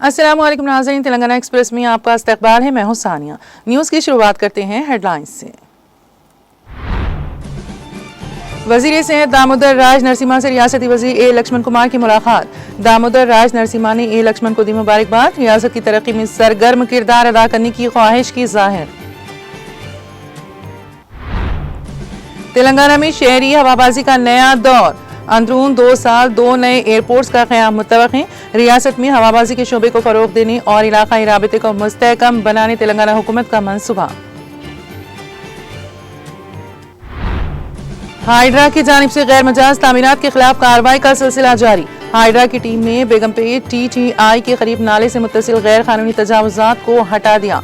अस्सलामुअलैकुम नाज़रीन, तेलंगाना एक्सप्रेस में आपका इस्तकबाल है। मैं हूं सानिया। न्यूज़ की शुरुआत करते हैं हेडलाइंस से। वज़ीर सेहत दामोदर राज नरसिम्हा से रियासती वज़ीर ए लक्ष्मण कुमार की मुलाकात। दामोदर राज नरसिम्हा ने ए लक्ष्मण को दी मुबारकबाद। रियासत की तरक्की में सरगर्म किरदार अदा करने की ख्वाहिश की जाहिर। तेलंगाना में शहरी हवाबाजी का नया दौर। अंदरून 2 साल 2 नए एयरपोर्ट्स का क़याम मुतवक्किं। रियासत में हवाबाजी के शोबे को फरोग देने और इलाकाई राबिते को मुस्तहकम बनाने तेलंगाना हुकूमत का मंसूबा। हाइड्रा की जानिब से गैर मजाज तामीरात के खिलाफ कार्रवाई का सिलसिला जारी। हाइड्रा की टीम ने बेगमपेट TTI के करीब नाले से मुत्तसिल गैर कानूनी तजावुजात को हटा दिया।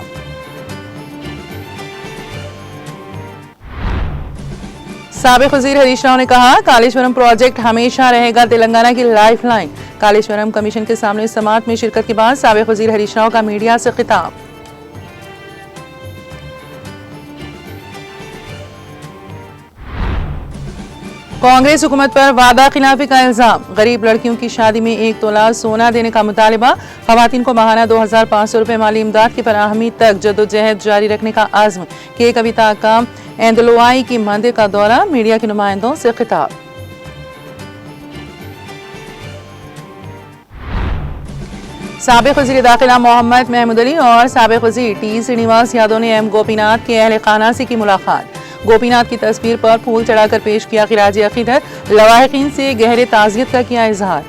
साबिक वज़ीर हरीश राव ने कहा, कालेश्वरम प्रोजेक्ट हमेशा रहेगा तेलंगाना की लाइफलाइन। कालेश्वरम कमीशन के सामने समाअत में शिरकत के बाद साबिक वज़ीर हरीश राव का मीडिया से खिताब। कांग्रेस हुकूमत पर वादा खिलाफी का इल्जाम। गरीब लड़कियों की शादी में 1 तोला सोना देने का मुतालिबा। खवातीन को माहाना 2500 रुपए माली इमदाद की फराहमी तक जदोजहद जारी रखने का आज़्म। के कविता का एंदलोआई की मंदिर का दौरा। मीडिया के नुमाइंदों से खिताब। साबिक वज़ीर दाखिला मोहम्मद महमूद अली और साबिक वज़ीर T श्रीनिवास यादव ने M गोपीनाथ के अहले खाना से की मुलाकात। गोपीनाथ की तस्वीर पर फूल चढ़ाकर पेश किया खिराज अकीदत। लवाहिकीन से गहरे ताज़ियत का किया इजहार।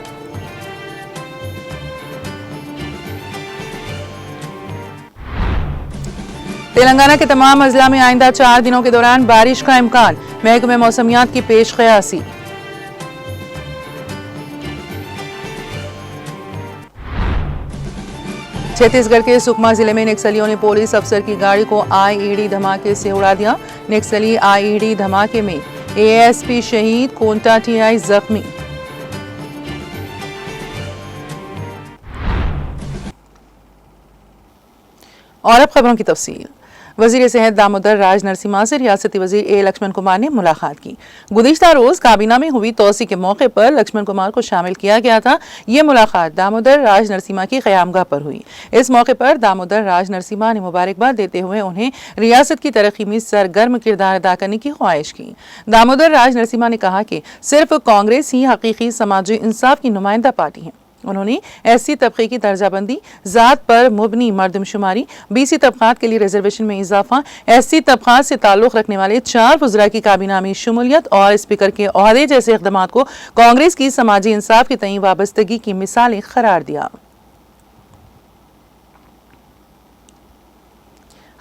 तेलंगाना के तमाम अजला में आइंदा 4 दिनों के दौरान बारिश का इम्कान। महकमे मौसमियात की पेश क़यासी। छत्तीसगढ़ के सुकमा जिले में नक्सलियों ने पुलिस अफसर की गाड़ी को IED धमाके से उड़ा दिया। नक्सली IED धमाके में ASP शहीद, कोंटा TI जख्मी। और अब खबरों की तफसील। वज़ीर सेहत दामोदर राज नरसिम्हा से रियासती वज़ीर ए लक्ष्मण कुमार ने मुलाकात की। गुज़िश्ता रोज काबीना में हुई तोसी के मौके पर लक्ष्मण कुमार को शामिल किया गया था। ये मुलाकात दामोदर राज नरसिम्हा की क़यामगाह पर हुई। इस मौके पर दामोदर राज नरसिम्हा ने मुबारकबाद देते हुए उन्हें रियासत की तरक्की में सरगर्म किरदार अदा करने की ख्वाहिश की। दामोदर राज नरसिम्हा ने कहा कि सिर्फ कांग्रेस ही हकीकी समाजी इंसाफ की नुमाइंदा पार्टी है। उन्होंने SC तबके की दर्जाबंदी, जात पर मुबनी मर्दमशुमारी, BC तबकात के लिए रिजर्वेशन में इजाफा, SC तबकात से ताल्लुक़ रखने वाले 4 वज़रा की काबीना में शमूलियत और स्पीकर के ओहदे जैसे इक़दामात को कांग्रेस की समाजी इंसाफ के तईं वाबस्तगी की मिसालें करार दिया।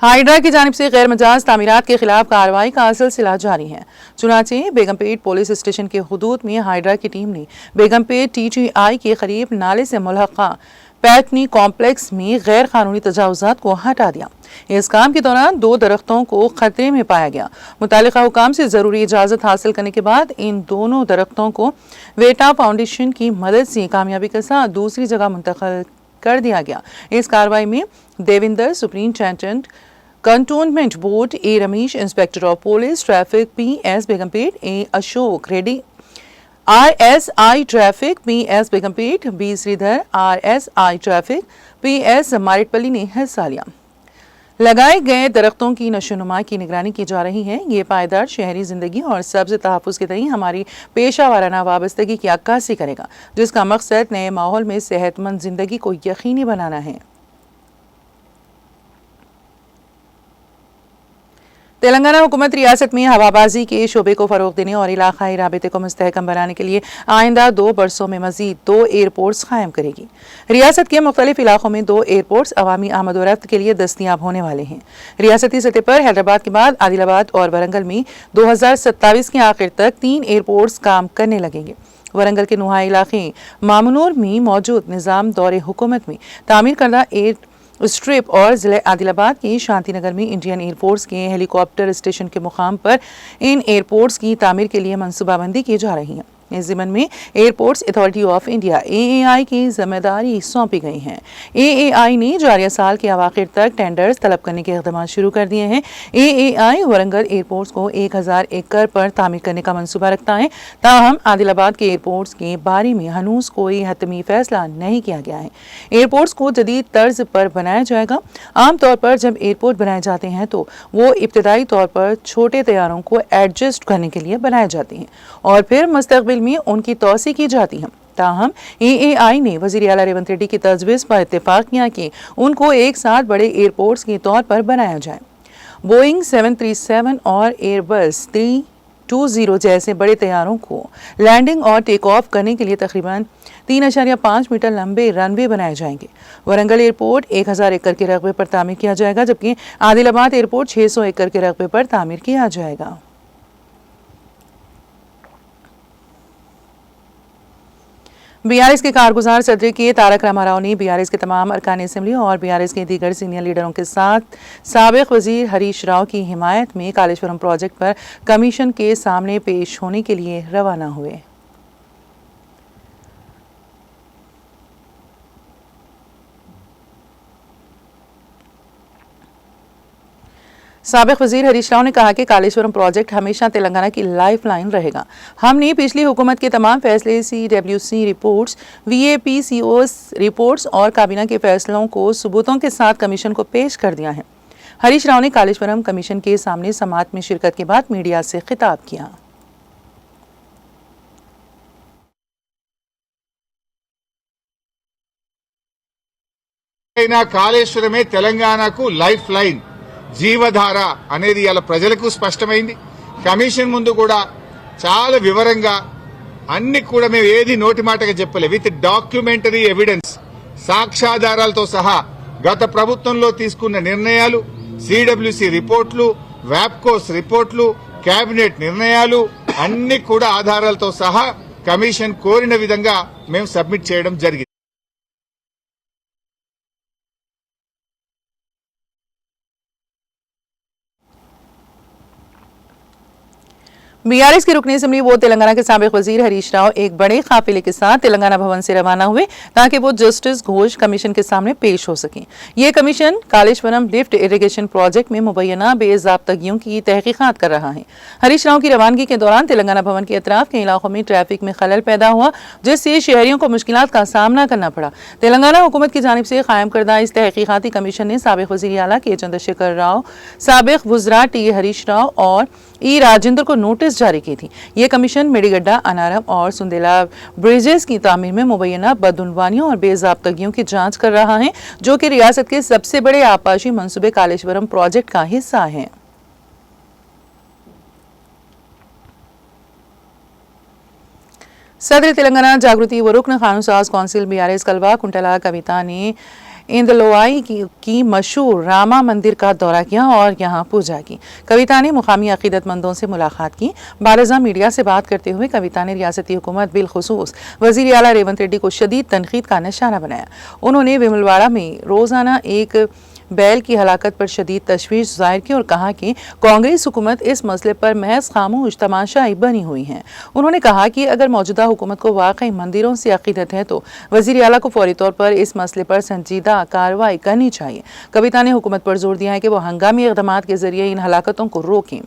हाइड्रा की जानिब से गैर मजाज तामीरात के खिलाफ कार्रवाई का सिलसिला जारी है। चुनाचे बेगमपेट पुलिस स्टेशन के हुदूद में हाइड्रा की टीम ने बेगमपेट TTI के करीब नाले से मुल्हक़ा पैटनी कॉम्प्लेक्स में गैर कानूनी तजावुजात को हटा दिया। इस काम के दौरान 2 दरख्तों को खतरे में पाया गया। मुतालिका हुकाम से जरूरी इजाजत हासिल करने के बाद इन दोनों दरख्तों को वेटा फाउंडेशन की मदद से कामयाबी के साथ दूसरी जगह मुंतकिल कर दिया गया। इस कार्रवाई में Devinder, superintendent cantonment board A Ramesh, inspector of police traffic PS Begumpet A Ashok Reddy, RSI traffic PS Begumpet B Sridhar, RSI traffic PS Marredpally ने हिस्सा लिया। लगाए गए दरख्तों की नशोनुमा की निगरानी की जा रही है। ये पायदार शहरी जिंदगी और सब्ज तहफ़्फ़ुज़ के तईं हमारी पेशा वाराना वाबस्तगी की अक्कासी करेगा, जिसका मकसद नए माहौल में सेहतमंद जिंदगी को यकीनी बनाना है। तेलंगाना हुकूमत रियासत में हवाबाजी के शोबे को फरोग देने और इलाकाई राबिते को मुस्तहकम बनाने के लिए आइंदा 2 बरसों में मजीद 2 एयरपोर्ट्स कायम करेगी। रियासत के मुख्तलिफ इलाकों में 2 एयरपोर्ट्स अवामी आमद व रफ्त के लिए दस्तियाब होने वाले हैं। रियासती सतह पर हैदराबाद के बाद आदिलाबाद और वरंगल में 2027 के आखिर तक 3 एयरपोर्ट्स काम करने लगेंगे। वरंगल के नुहाई इलाके मामनूर में मौजूद निज़ाम दौरे हुकूमत में तामीर करदा एयर स्ट्रिप और ज़िले आदिलाबाद के शांतिनगर में इंडियन एयरफोर्स के हेलीकॉप्टर स्टेशन के मुकाम पर इन एयरपोर्ट्स की तामीर के लिए मनसूबाबंदी की जा रही है। इस ज़िम्मन में airports authority of India AAI की जिम्मेदारी सौंपी गई है। AAI ने जारिया साल के अवाखिर तक टेंडर्स तलब करने के इक़दाम शुरू कर दिए हैं। AAI वरंगल एयरपोर्ट्स को 1000 एकड़ पर तामीर करने का मंसूबा रखता है। ताहम आदिलाबाद के एयरपोर्ट्स के बारे में हनूज कोई हतमी फैसला नहीं किया गया है। एयरपोर्ट्स को जदीद तर्ज पर बनाया जाएगा। आमतौर पर जब एयरपोर्ट बनाए जाते हैं तो वो इब्तदाई तौर पर छोटे तैयारों को एडजस्ट करने के लिए बनाए जाते हैं और फिर मुस्तकबिल में उनकी तौसी की जाती है। ताहम AAI ने वज़ीर आला रेवंत रेड्डी की तजवीज़ पर इत्तेफाक किया कि उनको एक साथ बड़े एयरपोर्ट्स के तौर पर बनाया जाए। बोइंग 737 और एयरबस 320 जैसे बड़े तैयारों को लैंडिंग और टेक ऑफ करने के लिए तकरीबन 3.5 मीटर लंबे रनवे बनाए जाएंगे। वरंगल एयरपोर्ट 1000 एकड़ के रकबे पर तामीर किया जाएगा, जबकि आदिलाबाद एयरपोर्ट 600 एकड़ के रकबे पर तामीर किया जाएगा। BRS के कारगुजार सदर के तारक रामाराव ने BRS के तमाम अरकान असम्बली और BRS के दीगर सीनियर लीडरों के साथ साबिक वजीर हरीश राव की हिमायत में कालेश्वरम प्रोजेक्ट पर कमीशन के सामने पेश होने के लिए रवाना हुए। साबिक वजीर हरीश राव ने कहा कि कालेश्वरम प्रोजेक्ट हमेशा तेलंगाना की लाइफलाइन रहेगा। हमने पिछली हुकूमत के तमाम फैसले CWC रिपोर्ट्स, VAPCOs रिपोर्ट्स और काबीना के फैसलों को सबूतों के साथ कमीशन को पेश कर दिया है। हरीश राव ने कालेश्वरम कमीशन के सामने समाअत में शिरकत के बाद मीडिया से खिताब किया। కాళేశ్వరమే తెలంగాణకు లైఫ్ లైన్ జీవధార అనేది ఇలా ప్రజలకు స్పష్టమైంది। కమిషన్ ముందు కూడా చాలా వివరంగా అన్ని కూడా మేము ఏది నోటి మాటగా చెప్పలే, విత్ డాక్యుమెంటరీ ఎవిడెన్స్ సాక్ష్యాధారాలతో సహా గత ప్రభుత్వంలో తీసుకున్న నిర్ణయాలు, CWC రిపోర్ట్లు, వ్యాప్కోస్ రిపోర్ట్లు, కేబినెట్ నిర్ణయాలు అన్ని కూడా ఆధారాలతో సహా కమిషన్ కోరిన విధంగా మేము సబ్మిట్ చేయడం జరిగింది। BRS के रुकने असम्बली वो तेलंगाना के साबिक वजीर हरीश राव एक बड़े काफिले के साथ तेलंगाना भवन से रवाना हुए ताकि वो जस्टिस घोष कमीशन के सामने पेश हो सकें। ये commission Kaleshwaram lift irrigation project में मुबैना बेज़ाब्तगियों की तहकीकात कर रहा है। हरीश राव की रवानगी के दौरान तेलंगाना भवन के अतराफ के इलाकों में ट्रैफिक में खलल पैदा हुआ, जिससे शहरियों को मुश्किलात का सामना करना पड़ा। तेलंगाना हुकूमत की जानिब से कायम करदा इस तहकीकाती कमीशन ने साबिक वज़ीर आला के चंद्रशेखर राव, साबिक वज़रा T हरीश राव और E राजेंद्र को नोटिस जारी की थी। ये कमीशन मेडीगड्डा, अनारम और सुंदेला ब्रिजेस की तामीर में मुबैना बदउनवानियों और बेज़ाब्तगियों की जांच कर रहा है, जो कि रियासत के सबसे बड़े आपाशी मंसूबे कालेश्वरम प्रोजेक्ट का हिस्सा है। सदर तेलंगाना जागृति व रुकन कानूनसाज कौंसिल BRS कलवा कुंटला कविता ने इंदलोवाई की मशहूर रामा मंदिर का दौरा किया और यहां पूजा की। कविता ने मुकामी अकीदतमंदों से मुलाकात की। बारजा मीडिया से बात करते हुए कविता ने रियासती हुकूमत बिलखुसूस वज़ीर आला रेवंत रेड्डी को शदीद तनकीद का निशाना बनाया। उन्होंने विमलवाड़ा में रोजाना एक बैल की हलाकत पर शदीद तशवीश जाहिर की और कहा कि कांग्रेस हुकूमत इस मसले पर महज खामोश तमाशाई बनी हुई है। उन्होंने कहा कि अगर मौजूदा हुकूमत को वाकई मंदिरों से अकीदत है तो वज़ीर आला को फौरी तौर पर इस मसले पर संजीदा कार्रवाई करनी चाहिए। कविता ने हुकूमत पर जोर दिया है कि वो हंगामी इक़दामात के जरिए इन हलाकतों को रोकें।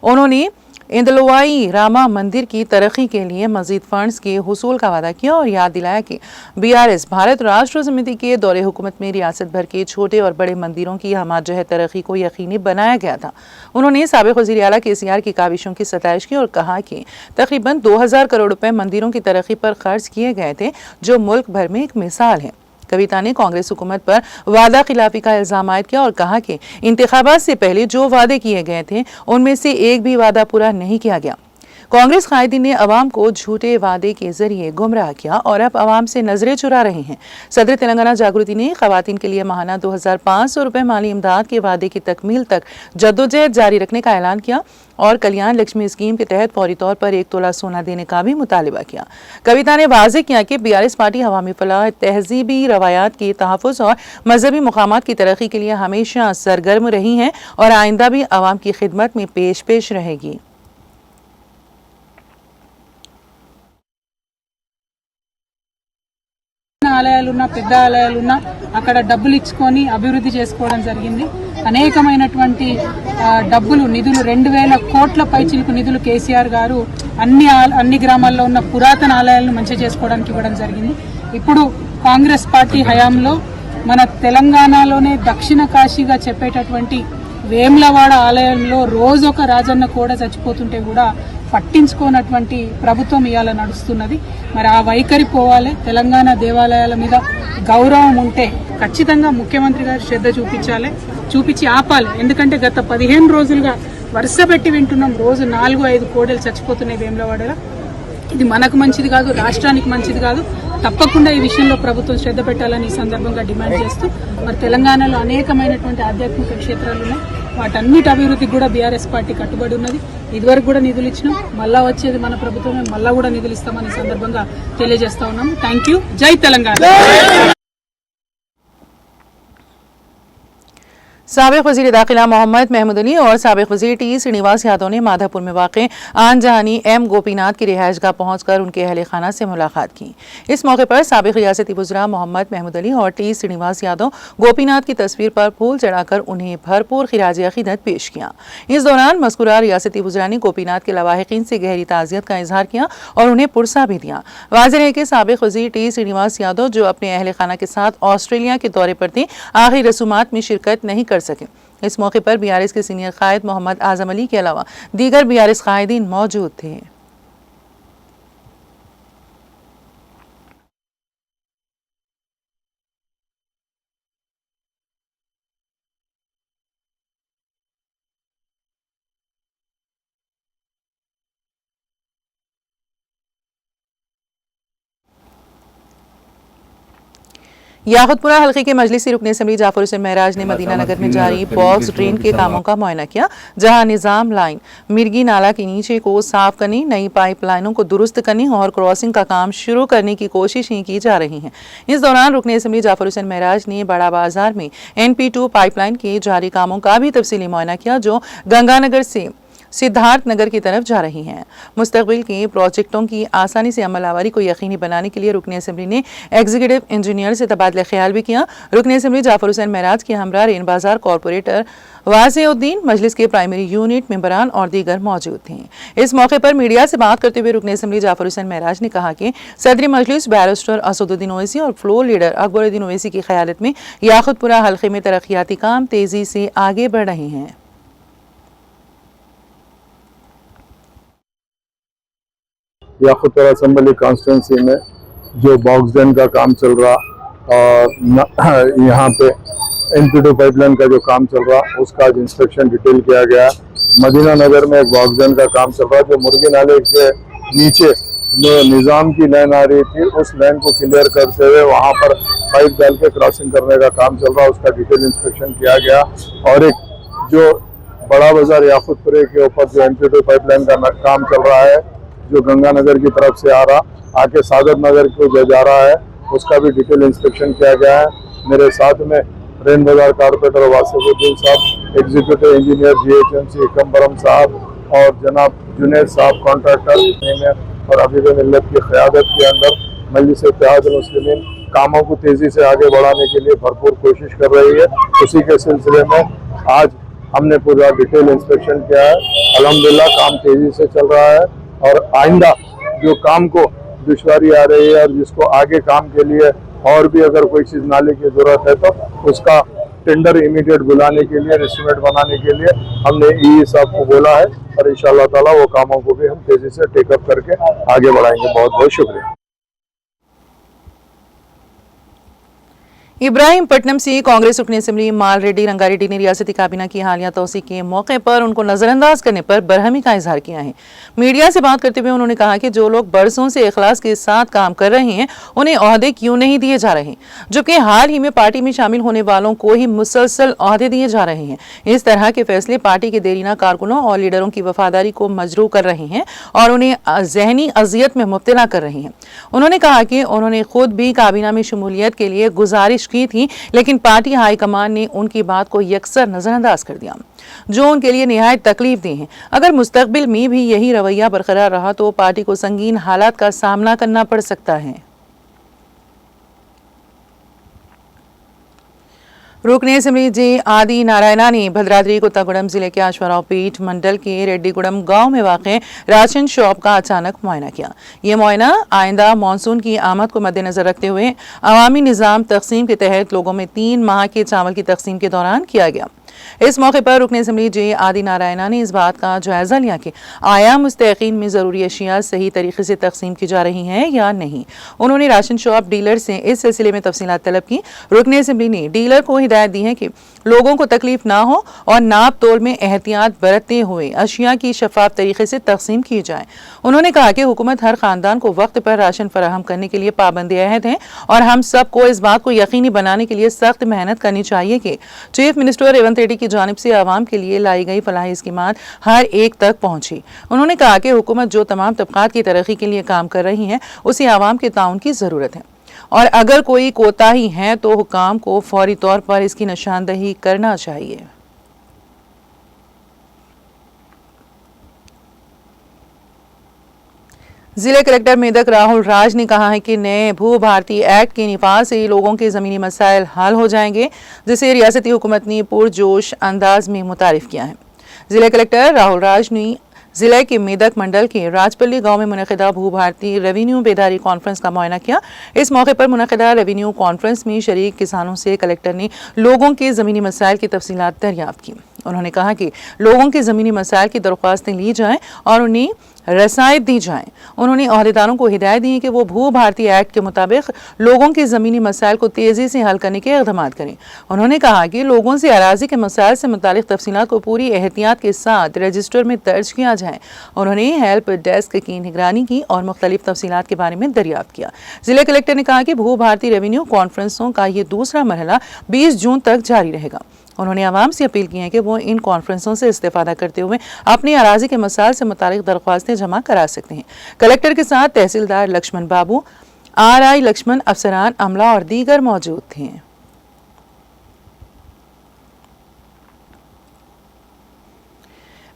उन्होंने इंदलोवाई रामा मंदिर की तरक्की के लिए मजीद फंड्स के हुसूल का वादा किया और याद दिलाया कि BRS भारत राष्ट्र समिति के दौरे हुकूमत में रियासत भर के छोटे और बड़े मंदिरों की हमाजह तरक्की को यकीनी बनाया गया था। उन्होंने साबिक वज़ीर आला KCR की काविशों की सताइश की और कहा कि तकरीबन 2000 करोड़ रुपए मंदिरों की तरक्की पर खर्च किए गए थे, जो मुल्क भर में एक मिसाल है। कविता ने कांग्रेस हुकूमत पर वादा खिलाफी का इल्जाम आयद किया और कहा कि इंतखाबात से पहले जो वादे किए गए थे उनमें से एक भी वादा पूरा नहीं किया गया। कांग्रेस कायदीन ने अवाम को झूठे वादे के जरिए गुमराह किया और अब अवाम से नजरें चुरा रहे हैं। सदर तेलंगाना जागृति ने खवातीन के लिए माहाना 2500 रुपए माली इमदाद के वादे की तकमील तक जद्दोजहद जारी रखने का ऐलान किया और कल्याण लक्ष्मी स्कीम के तहत फौरी तौर पर 1 तोला सोना देने का भी मुतालिबा किया। कविता ने वाज़ेह किया कि BRS पार्टी अवामी फलाह, तहजीबी रवायात के तहफ़्फ़ुज़ और मजहबी मुकामात की तरक्की के लिए हमेशा सरगर्म रही है और आइंदा भी अवाम की खिदमत में पेश रहेगी। ఆలయాలున్నా పెద్ద ఆలయాలున్నా అక్కడ డబ్బులు ఇచ్చుకొని అభివృద్ధి చేసుకోవడం జరిగింది. అనేకమైనటువంటి డబ్బులు నిధులు 2000 కోట్ల పైచిలుకు నిధులు కేసీఆర్ గారు అన్ని గ్రామాల్లో ఉన్న పురాతన ఆలయాలను మంచి చేసుకోవడానికి ఇవ్వడం జరిగింది. ఇప్పుడు కాంగ్రెస్ పార్టీ హయాంలో మన తెలంగాణలోనే దక్షిణ కాశీగా చెప్పేటటువంటి వేములవాడ ఆలయంలో రోజొక రాజన్న కూడా చచ్చిపోతుంటే కూడా పట్టించుకోనటువంటి ప్రభుత్వం ఇవాళ నడుస్తున్నది. మరి ఆ వైఖరి పోవాలి. తెలంగాణ దేవాలయాల మీద గౌరవం ఉంటే ఖచ్చితంగా ముఖ్యమంత్రి గారు శ్రద్ధ చూపించి ఆపాలి. ఎందుకంటే గత 15 రోజులుగా వరుస పెట్టి వింటున్నాం, రోజు 4-5 కోడలు చచ్చిపోతున్నాయి వేములవాడలో. ఇది మనకు మంచిది కాదు, రాష్ట్రానికి మంచిది కాదు. తప్పకుండా ఈ విషయంలో ప్రభుత్వం శ్రద్ధ పెట్టాలని ఈ సందర్భంగా డిమాండ్ చేస్తూ, మరి తెలంగాణలో అనేకమైనటువంటి ఆధ్యాత్మిక క్షేత్రాలు ఉన్నాయి. వాటన్నిటి అభివృద్ధికి కూడా బీఆర్ఎస్ పార్టీ కట్టుబడి ఉన్నది. ఇదివరకు కూడా నిధులు ఇచ్చినాం, మళ్ళా వచ్చేది మన ప్రభుత్వమే, మళ్ళా కూడా నిధులు ఇస్తామని ఈ సందర్భంగా తెలియజేస్తా ఉన్నాం. Thank you. జై తెలంగాణ. साबिक़ वज़ीर दाखिला मोहम्मद महमूद अली और साबिक़ वज़ीर टी श्रीनिवास यादव ने माधापुर में वाक़े आन जहानी एम गोपीनाथ की रिहाइशगाह पहुंचकर उनके अहल खाना से मुलाकात की। इस मौके पर साबिक़ रियासती वज़रा मोहम्मद महमूद अली और टी श्रीनिवास यादव गोपीनाथ की तस्वीर पर फूल चढ़ाकर उन्हें भरपूर खिराज अक़ीदत पेश किया। इस दौरान मज़कूरा रियासती वज़रा ने गोपीनाथ के लवाहिक़ीन से गहरी ताज़ियत का इजहार किया और उन्हें पुरसा भी दिया। वाज़ेह है कि साबिक़ वज़ीर टी श्रीनिवास यादव जो अपने अहल खाना के साथ ऑस्ट्रेलिया के दौरे पर थे, आखिरी रसूमात में शिरकत नहीं कर सके। इस मौके पर बीआरएस के सीनियर कायद मोहम्मद आजम अली के अलावा दीगर बीआरएस कायदीन मौजूद थे। याकुतपुरा हल्के के मजलिसी रुकन असम्बली जाफर हुसैन महराज ने मदीना नगर में जारी बॉक्स ड्रेन के कामों का मुआयना किया, जहां निजाम लाइन मिर्गी नाला के नीचे को साफ करने, नई पाइप लाइनों को दुरुस्त करने और क्रॉसिंग का काम शुरू करने की कोशिशें की जा रही हैं। इस दौरान रुकन असम्बली जाफर हुसैन महराज ने बड़ा बाजार में NP2 पाइपलाइन के जारी कामों का भी तफसीली मुआयना किया, जो गंगानगर से सिद्धार्थ नगर की तरफ जा रही हैं। मुस्तकबिल के प्रोजेक्टों की आसानी से अमल आवारी को यकीनी बनाने के लिए रुकन असम्बली ने एग्जीक्यूटिव इंजीनियर से तबादला ख्याल भी किया। रुकन असम्बली जाफर हुसैन महराज के हमरा रेन बाजार कॉरपोरेटर वाज़ेउद्दीन, मजलिस के प्राइमरी यूनिट मेंबरान और दीगर मौजूद थे। इस मौके पर मीडिया से बात करते हुए रुकन असम्बली जाफर हुसैन महराज ने कहा कि सदरी मजलिस बैरिस्टर असदुद्दीन ओवैसी और फ्लोर लीडर अकबरुद्दीन ओवैसी की क़यादत में याकुतपुरा हल्के में तरक्याती काम तेजी से आगे बढ़ रहे हैं। याकुतपुरा असम्बली कॉन्स्टिट्यूंसी में जो बॉक्स ड्रेन का काम चल रहा और यहाँ पे NP2 पाइपलाइन का जो काम चल रहा, उसका आज इंस्पेक्शन डिटेल किया गया। मदीना नगर में एक बॉक्स ड्रेन का काम चल रहा, जो मुर्गी नाले के नीचे जो निज़ाम की लाइन आ रही थी, उस लाइन को क्लियर करते हुए वहाँ पर पाइप डाल के क्रॉसिंग करने का काम चल रहा, उसका डिटेल इंस्पेक्शन किया गया। और एक जो बड़ा बाजार याकुतपुरे के ऊपर जो NP2 पाइपलाइन का काम चल रहा है, जो गंगानगर की तरफ से आ रहा आके सादत नगर को जो जा रहा है, उसका भी डिटेल इंस्पेक्शन किया गया है। मेरे साथ में रेन बाजार कारपोरेटर वासिफुद्दीन साहब, एग्जीक्यूटिव इंजीनियर GHMC कम्बरम साहब और जनाब जुनैद साहब कॉन्ट्रैक्टर और हबीब मिल्लत की क़यादत के अंदर मजलिस इत्तेहादुल मुस्लिमीन कामों को तेजी से आगे बढ़ाने के लिए भरपूर कोशिश कर रही है। उसी के सिलसिले में आज हमने पूरा डिटेल इंस्पेक्शन किया है। अल्हम्दुलिल्लाह काम तेजी से चल रहा है और आइंदा जो काम को दुश्वारी आ रही है और जिसको आगे काम के लिए और भी अगर कोई चीज़ नाले की ज़रूरत है, तो उसका टेंडर इमीडिएट बुलाने के लिए, एस्टिमेट बनाने के लिए हमने EE साहब को बोला है और इंशाअल्लाह ताला वो कामों को भी हम तेज़ी से टेकअप करके आगे बढ़ाएंगे। बहुत बहुत शुक्रिया। इब्राहिमपट्टनम से कांग्रेस रुकन असम्बली माल रेड्डी रंगारेड्डी ने रियासती काबीना की हालिया तोसी के मौके पर उनको नजरअंदाज करने पर बरहमी का इजहार किया है। मीडिया से बात करते हुए उन्होंने कहा कि जो लोग बरसों से इखलास के साथ काम कर रहे हैं, उन्हें ओहदे क्यों नहीं दिए जा रहे, जबकि हाल ही में पार्टी में शामिल होने वालों को ही मुसलसल ओहदे दिए जा रहे हैं। इस तरह के फैसले पार्टी के देरीना कारकुनों और लीडरों की वफादारी को मजरूह कर रहे हैं और उन्हें जहनी अजियत में मुब्तला कर रहे हैं। उन्होंने कहा कि उन्होंने खुद भी काबीना में शमूलियत के लिए गुजारिश की थी, लेकिन पार्टी हाईकमान ने उनकी बात को यकसर नजरअंदाज कर दिया, जो उनके लिए निहायत तकलीफ दे हैं। अगर मुस्तकबिल में भी यही रवैया बरकरार रहा तो पार्टी को संगीन हालात का सामना करना पड़ सकता है। रुकने असेंबली जी आदि नारायणा ने भद्राद्री कोत्तागुड़म जिले के अश्वारावपेट मंडल के रेड्डीगुड़म गांव में वाक़ राशन शॉप का अचानक मुआयना किया। ये मुआयना आइंदा मानसून की आमद को मद्देनजर रखते हुए अवामी निज़ाम तकसीम के तहत लोगों में 3 माह के चावल की तकसीम के दौरान किया गया। इस मौके पर रुकने असेंबली जे आदि नारायणा ने इस बात का जायजा लिया कि आया मुस्तैक़ीन में ज़रूरी अशिया सही तरीके से तकसीम की जा रही हैं या नहीं। उन्होंने राशन शॉप डीलर से इस सिलसिले में तफसीलात तलब की। रुकने असेंबली ने डीलर को हिदायत दी है कि लोगों को तकलीफ ना हो और नाप तोल में एहतियात बरतते हुए अशिया की शफाफ तरीके से तकसीम की जाए। उन्होंने कहा कि हुकूमत हर खानदान को वक्त पर राशन फराहम करने के लिए पाबंद अहद है और हम सबको इस बात को यकीनी बनाने के लिए सख्त मेहनत करनी चाहिए कि चीफ मिनिस्टर रेवंत रेड्डी की जानिब से आवाम के लिए लाई गई फलाही स्कीमात हर एक तक पहुंची। उन्होंने कहा कि हुकूमत जो तमाम तबकात की तरक्की के लिए काम कर रही है उसे आवाम के ताउन की ज़रूरत है और अगर कोई कोताही है तो हुकाम को फौरी तौर पर इसकी निशानदही करना चाहिए। जिले कलेक्टर मेदक राहुल राज ने कहा है कि नए भू भारती एक्ट के निफाज से लोगों के ज़मीनी मसाइल हल हो जाएंगे, जिसे रियासती हुकूमत ने पुरजोश अंदाज में मुतारिफ किया है। जिले कलेक्टर राहुल राज ने जिले के मेदक मंडल के राजपल्ली गांव में मुनक़िदा भू भारती रेवेन्यू बेदारी कॉन्फ्रेंस का मुआयना किया। इस मौके पर मुनक़िदा रेवेन्यू कॉन्फ्रेंस में शरीक किसानों से कलेक्टर ने लोगों के ज़मीनी मसाइल की तफसीलात दरियाफ्त की। उन्होंने कहा कि लोगों के ज़मीनी मसाइल की दरख्वास्तें ली जाएं और उन्हें रसायत दी जाएं। उन्होंने अहदेदारों को हिदायत दी कि वो भू भारती एक्ट के मुताबिक लोगों के ज़मीनी मसाइल को तेज़ी से हल करने के इक़दाम करें। उन्होंने कहा कि लोगों से अराज़ी के मसाइल से मुतालिक तफसीलात को पूरी एहतियात के साथ रजिस्टर में दर्ज किया जाए। उन्होंने हेल्प डेस्क की निगरानी की और मुख्तलिफ तफसीलात के बारे में दरियाफ्त किया। जिले कलेक्टर ने कहा कि भू भारती रेवेन्यू कॉन्फ्रेंसों का ये दूसरा मरहला 20 जून तक जारी रहेगा। उन्होंने आवाम से अपील की है कि वो इन कॉन्फ्रेंसों से इस्तेफादा करते हुए अपनी अराजी के मसाइल से मुतालिक दरख्वास्तें जमा करा सकते हैं। कलेक्टर के साथ तहसीलदार लक्ष्मण बाबू, RI लक्ष्मण, अफसरान, अमला और दीगर मौजूद थे।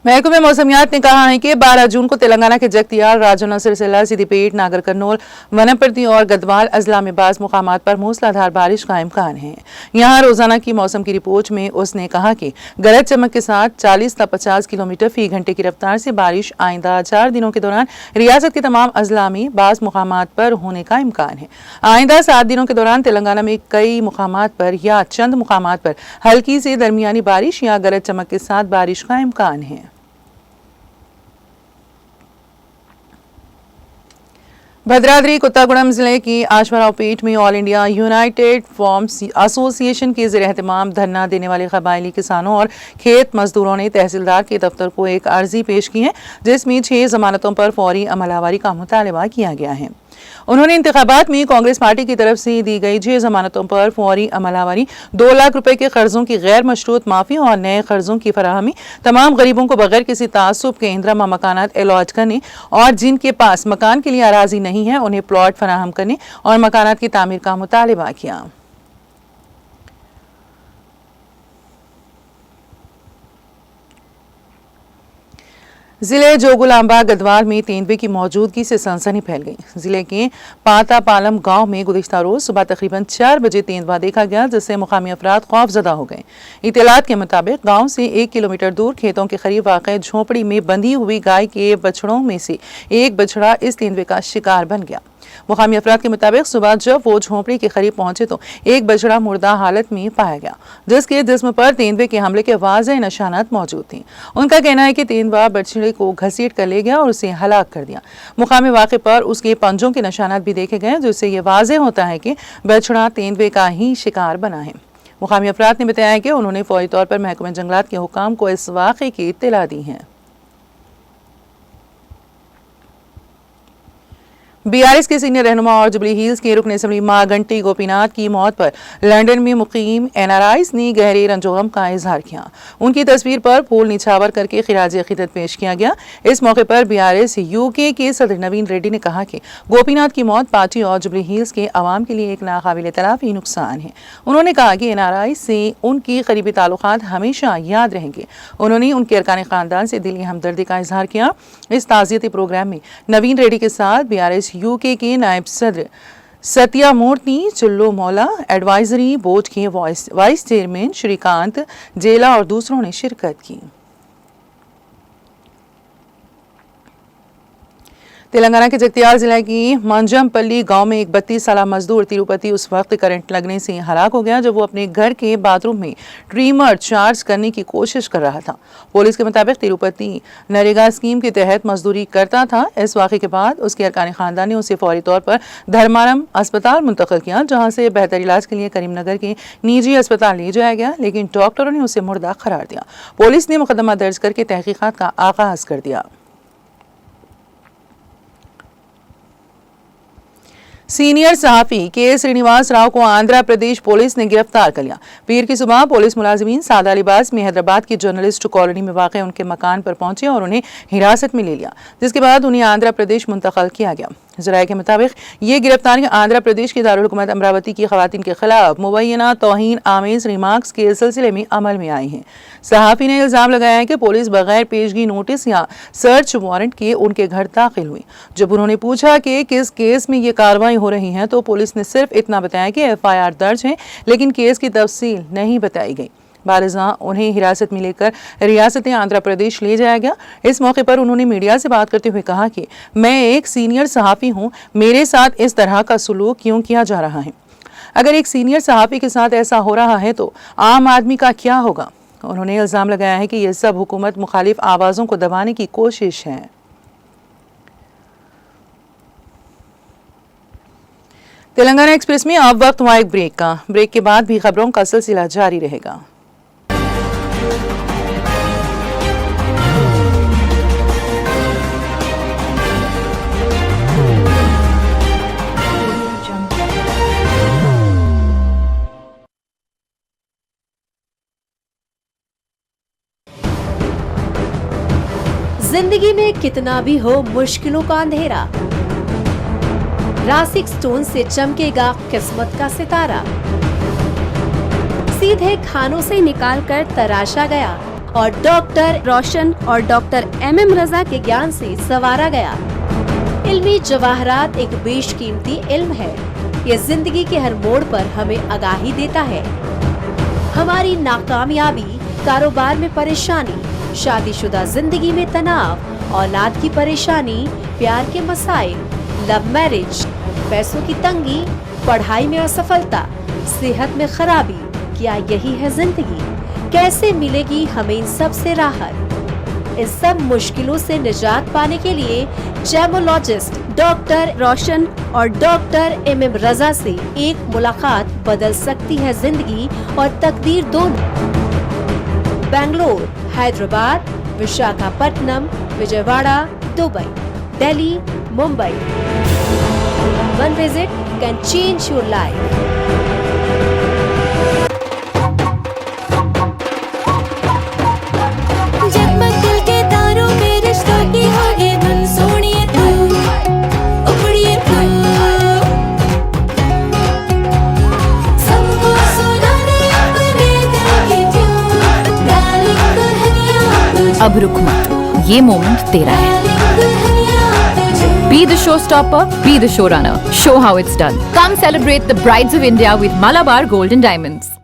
महकमे मौसमियात ने कहा है कि 12 जून को तेलंगाना के जगतियाल, राजौना, सिरसिला, सिद्दीपेट, नागर कर्नूल, वनपर्ती और गदवाल अजला में बाज़ मुकामात पर मूसलाधार बारिश का इम्कान है। यहाँ रोजाना की मौसम की रिपोर्ट में उसने कहा कि गरज चमक के साथ 40 से 50 किलोमीटर फी घंटे की रफ्तार से बारिश आइंदा 4 दिनों के दौरान रियासत के तमाम अजला में बाज़ मुकामात पर होने का इम्कान है। आइंदा 7 दिनों के दौरान तेलंगाना में कई मुकामात पर या चंद मुकामात पर हल्की से दरमियानी बारिश या गरज चमक के साथ बारिश का इम्कान है। भद्राद्री कोत्तागुड़म जिले की आश्वारावपेट में all India United farms association के ज़ेर एहतमाम धरना देने वाले कबायली किसानों और खेत मजदूरों ने तहसीलदार के दफ्तर को एक अर्जी पेश की है, जिसमें 6 जमानतों पर फौरी अमलावरी का मुतालबा किया गया है। उन्होंने इंतखाबात में कांग्रेस पार्टी की तरफ से दी गई 6 जमानतों पर फौरी अमलावरी, 2 लाख रुपए के कर्जों की गैर मशरूत माफी और नए कर्जों की फराहमी, तमाम गरीबों को बगैर किसी तासुब के इंदिरा मकानात अलॉट करने और जिनके पास मकान के लिए अराजी नहीं है उन्हें प्लॉट फराहम करने और मकानात की तामीर का मुतालबा किया। जिले जोगुलांबा गदवाल में तेंदुए की मौजूदगी से सनसनी फैल गई। जिले के पातापालम गांव में गुज़िश्ता रोज सुबह तकरीबन 4 बजे तेंदुआ देखा गया, जिससे मुकामी अफराद खौफजदा हो गए। इत्तलात के मुताबिक गांव से 1 किलोमीटर दूर खेतों के करीब वाक़ झोपड़ी में बंधी हुई गाय के बछड़ों में से एक बछड़ा इस तेंदुए का शिकार बन गया। मुकामी अफराद के मुताबिक सुबह जब वो झोंपड़ी के करीब पहुंचे तो एक बछड़ा मुर्दा हालत में पाया गया, जिसके जिस्म पर तेंदुए के हमले के वाज़ेह निशानात मौजूद थे। उनका कहना है कि तेंदुआ बछड़े को घसीट कर ले गया और उसे हलाक कर दिया। मुकामी वाक़े पर उसके पंजों के निशानात भी देखे गए, जिससे ये वाज़ेह होता है कि बछड़ा तेंदुए का ही शिकार बना है। मुकामी अफराद ने बताया कि उन्होंने फौरी तौर पर महकमे जंगलात के हुकाम को इस वाक़े की इत्तला दी है। BRS के सीनियर रहनुमा और जुबली हिल्स के रुकन असेंबली मां घंटी गोपीनाथ की मौत पर लंदन में मुकीम NRIs ने गहरे रंजोगम का इजहार किया। उनकी तस्वीर पर फूल निछावर करके खिराज अकीदत पेश किया गया। इस मौके पर BRS UK के सदर नवीन रेड्डी ने कहा कि गोपीनाथ की मौत पार्टी और जुबली हिल्स के अवाम के लिए एक नाकाबिल तलाफी नुकसान है। उन्होंने कहा कि NRI से उनकी करीबी ताल्लुकात हमेशा याद रहेंगे। उन्होंने उनके अरकान खानदान से दिली हमदर्दी का इजहार किया। इस ताज़ियती प्रोग्राम में नवीन रेड्डी के साथ BRS UK के नायब सदर सत्या मूर्ति चुल्लू मौला एडवाइजरी बोर्ड के वाइस चेयरमैन श्रीकांत जेला और दूसरों ने शिरकत की। तेलंगाना के जगतियाल जिले की मंजमपल्ली गांव में एक 32 साल मजदूर तिरुपति उस वक्त करंट लगने से हलाक हो गया जब वो अपने घर के बाथरूम में ट्रिमर चार्ज करने की कोशिश कर रहा था। पुलिस के मुताबिक तिरुपति नरेगा स्कीम के तहत मजदूरी करता था। इस वाक़े के बाद उसके अरकान खानदान ने उसे फौरी तौर पर धर्मारम अस्पताल मुंतकिल किया, जहां से बेहतर इलाज के लिए करीमनगर के निजी अस्पताल ले जाया गया, लेकिन डॉक्टरों ने उसे मुर्दा करार दिया। पुलिस ने मुकदमा दर्ज करके तहकीकात का आगाज कर दिया। सीनियर सहाफी के श्रीनिवास राव को आंध्र प्रदेश पुलिस ने गिरफ्तार कर लिया। पीर की सुबह पुलिस मुलाजिमीन सादा लिबास में हैदराबाद की जर्नलिस्ट कॉलोनी में वाक़ उनके मकान पर पहुंचे और उन्हें हिरासत में ले लिया, जिसके बाद उन्हें आंध्र प्रदेश मुंतकिल किया गया। ज़राए के मुताबिक ये गिरफ्तारी आंध्र प्रदेश की दारुल हुकूमत अमरावती की खवातीन के खिलाफ मुबैना तौहीन आमेज रिमार्क्स के सिलसिले में अमल में आई हैं। सहाफ़ी ने इल्ज़ाम लगाया है कि पुलिस बगैर पेशगी नोटिस या सर्च वारंट के उनके घर दाखिल हुई। जब उन्होंने पूछा कि किस केस में ये कार्रवाई हो रही है तो पुलिस ने सिर्फ इतना बताया कि FIR दर्ज है, लेकिन केस की तफसील नहीं बताई गई। बारिज़ां उन्हें हिरासत में लेकर रियासत आंध्र प्रदेश ले जाया गया। इस मौके पर उन्होंने मीडिया से बात करते हुए कहा कि मैं एक सीनियर सहाफ़ी हूं, मेरे साथ इस तरह का सलूक क्यों किया जा रहा है? अगर एक सीनियर सहाफ़ी के साथ ऐसा हो रहा है तो आम आदमी का क्या होगा? उन्होंने इल्ज़ाम लगाया है कि यह सब हुकूमत मुखालिफ आवाज़ों को दबाने की कोशिश है। तेलंगाना एक्सप्रेस में अब वक्त हुआ एक ब्रेक का। ब्रेक के बाद भी खबरों का सिलसिला जारी रहेगा। जिंदगी में कितना भी हो मुश्किलों का अंधेरा, रासिक स्टोन से चमकेगा किस्मत का सितारा। सीधे खानों से निकाल कर तराशा गया और डॉक्टर रोशन और डॉक्टर MM रजा के ज्ञान से संवारा गया। इल्मी जवाहरात एक बेशकीमती इल्म है। ये जिंदगी के हर मोड़ पर हमें आगाही देता है। हमारी नाकामयाबी, कारोबार में परेशानी, शादीशुदा जिंदगी में तनाव, औलाद की परेशानी, प्यार के मसाइल, लव मैरिज, पैसों की तंगी, पढ़ाई में असफलता, सेहत में खराबी, क्या यही है जिंदगी? कैसे मिलेगी हमें इन सब से राहत? इन सब मुश्किलों से निजात पाने के लिए जेमोलॉजिस्ट डॉक्टर रोशन और डॉक्टर MM रजा से एक मुलाकात बदल सकती है जिंदगी और तकदीर दोनों। Bangalore, Hyderabad, Visakhapatnam, Vijayawada, Dubai, Delhi, Mumbai. One visit can change your life. जगमग दिल के तारों में रिश्तों की होगी धुन, सोनिए तू, उखड़िए तू, सबको सुना दे अपने दिल की ट्यून, डार्लिंग दुल्हनिया तुझे, अब रुक मत, ये मोमेंट तेरा है। Be the showstopper, be the showrunner. Show how it's done. Come celebrate the Brides of India with Malabar Gold and Diamonds.